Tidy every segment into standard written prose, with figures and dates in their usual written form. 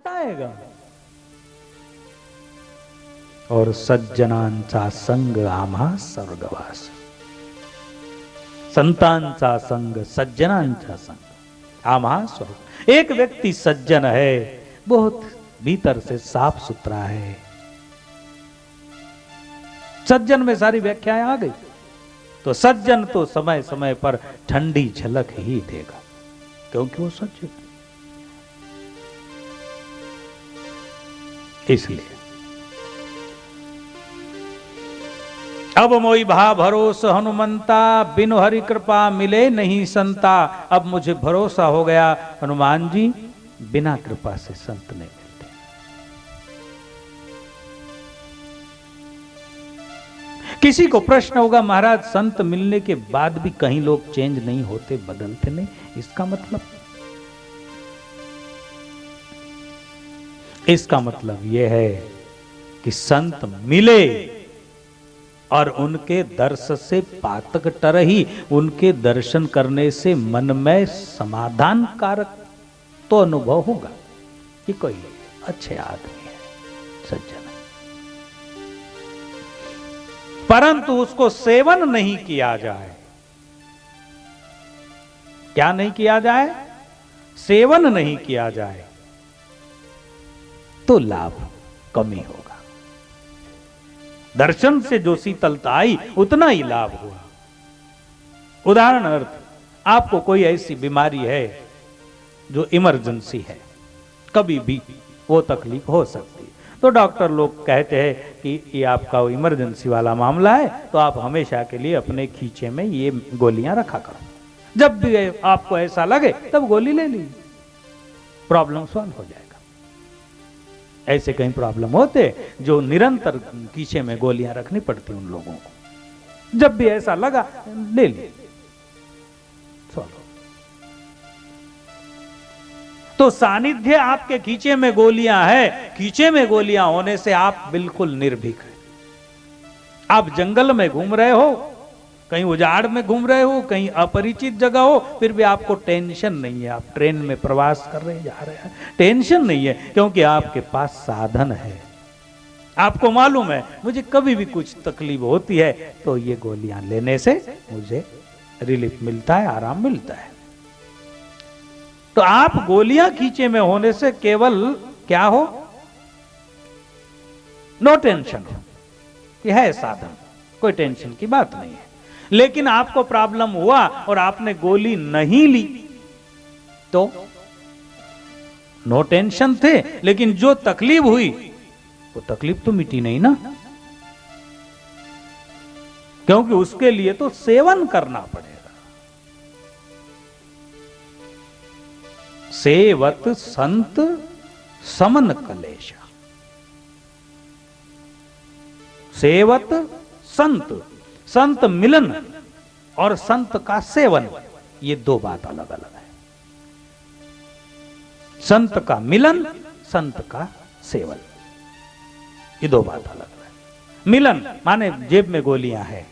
आएगा। और सज्जनांचा संग आम्हा स्वर्गवास, संतांचा संग, सज्जनांचा संग आम्हा स्वर्ग। एक व्यक्ति सज्जन है, बहुत भीतर से साफ सुथरा है। सज्जन में सारी व्याख्याएं आ गई। तो सज्जन तो समय समय पर ठंडी झलक ही देगा, क्योंकि वो सज्जन। इसलिए अब मोई भा भरोस हनुमंता, बिनु हरि कृपा मिले नहीं संता। अब मुझे भरोसा हो गया हनुमान जी, बिना कृपा से संत नहीं मिलते। किसी को प्रश्न होगा, महाराज संत मिलने के बाद भी कहीं लोग चेंज नहीं होते, बदलते नहीं, इसका मतलब यह है कि संत मिले और उनके दर्श से पातक टरही, उनके दर्शन करने से मन में समाधान कारक तो अनुभव होगा कि कोई अच्छे आदमी है, सज्जन। परंतु उसको सेवन नहीं किया जाए। क्या नहीं किया जाए? सेवन नहीं किया जाए तो लाभ कमी होगा। दर्शन से जो शीतलता आई उतना ही लाभ हुआ। उदाहरण अर्थ, आपको कोई ऐसी बीमारी है जो इमरजेंसी है, कभी भी वो तकलीफ हो सकती है, तो डॉक्टर लोग कहते हैं कि ये आपका इमरजेंसी वाला मामला है, तो आप हमेशा के लिए अपने खींचे में ये गोलियां रखा करो। जब भी आपको ऐसा लगे तब गोली ले लीजिए, प्रॉब्लम सॉल्व हो जाएगा। ऐसे कई प्रॉब्लम होते जो निरंतर खींचे में गोलियां रखनी पड़ती उन लोगों को। जब भी ऐसा लगा ले ली, सॉल्व। तो सानिध्य आपके खींचे में गोलियां है, खींचे में गोलियां होने से आप बिल्कुल निर्भीक हैं। आप जंगल में घूम रहे हो, कहीं उजाड़ में घूम रहे हो, कहीं अपरिचित जगह हो, फिर भी आपको टेंशन नहीं है। आप ट्रेन में प्रवास कर रहे जा रहे हैं, टेंशन नहीं है, क्योंकि आपके पास साधन है। आपको मालूम है मुझे कभी भी कुछ तकलीफ होती है तो ये गोलियां लेने से मुझे रिलीफ मिलता है, आराम मिलता है। तो आप गोलियां खींचे में होने से केवल क्या हो? नो टेंशन हो, यह है साधन, कोई टेंशन की बात नहीं है। लेकिन आपको प्रॉब्लम हुआ और आपने गोली नहीं ली तो नो टेंशन थे, लेकिन जो तकलीफ हुई वो तकलीफ तो मिटी नहीं ना, क्योंकि उसके लिए तो सेवन करना पड़ेगा। सेवत संत समन कलेशा, सेवत संत, संत मिलन और संत का सेवन, ये दो बात अलग अलग है। संत का मिलन, संत का सेवन, ये दो बात अलग है। मिलन माने जेब में गोलियां है,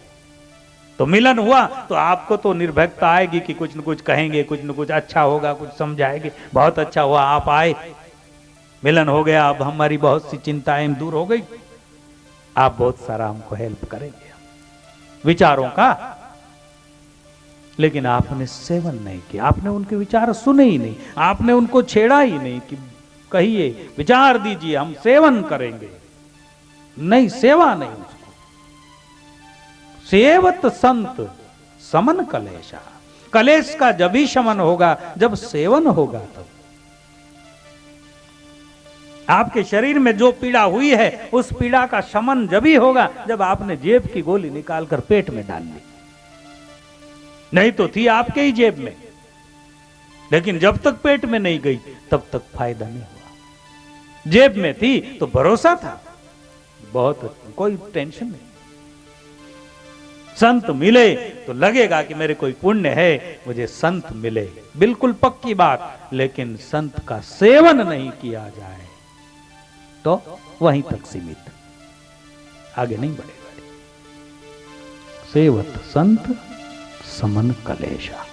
तो मिलन हुआ तो आपको तो निर्भयता आएगी कि कुछ न कुछ कहेंगे, कुछ न कुछ अच्छा होगा, कुछ समझाएंगे। बहुत अच्छा हुआ आप आए, मिलन हो गया, अब हमारी बहुत सी चिंताएं दूर हो गई, आप बहुत सारा हमको हेल्प करेंगे विचारों का। लेकिन आपने सेवन नहीं किया, आपने उनके विचार सुने ही नहीं, आपने उनको छेड़ा ही नहीं कि कहिए, विचार दीजिए, हम सेवन करेंगे। नहीं, सेवा नहीं उसको। सेवत संत समन कलेशा, कलेश का जब ही शमन होगा जब सेवन होगा। तब आपके शरीर में जो पीड़ा हुई है उस पीड़ा का शमन जब ही होगा जब आपने जेब की गोली निकालकर पेट में डाल ली। नहीं तो थी आपके ही जेब में, लेकिन जब तक पेट में नहीं गई तब तक फायदा नहीं हुआ। जेब में थी तो भरोसा था, बहुत, कोई टेंशन नहीं। संत मिले तो लगेगा कि मेरे कोई पुण्य है, मुझे संत मिले, बिल्कुल पक्की बात। लेकिन संत का सेवन नहीं किया जाए तो वहीं तक सीमित, आगे नहीं बढ़ेगा। सेवत संत समन कलेशा।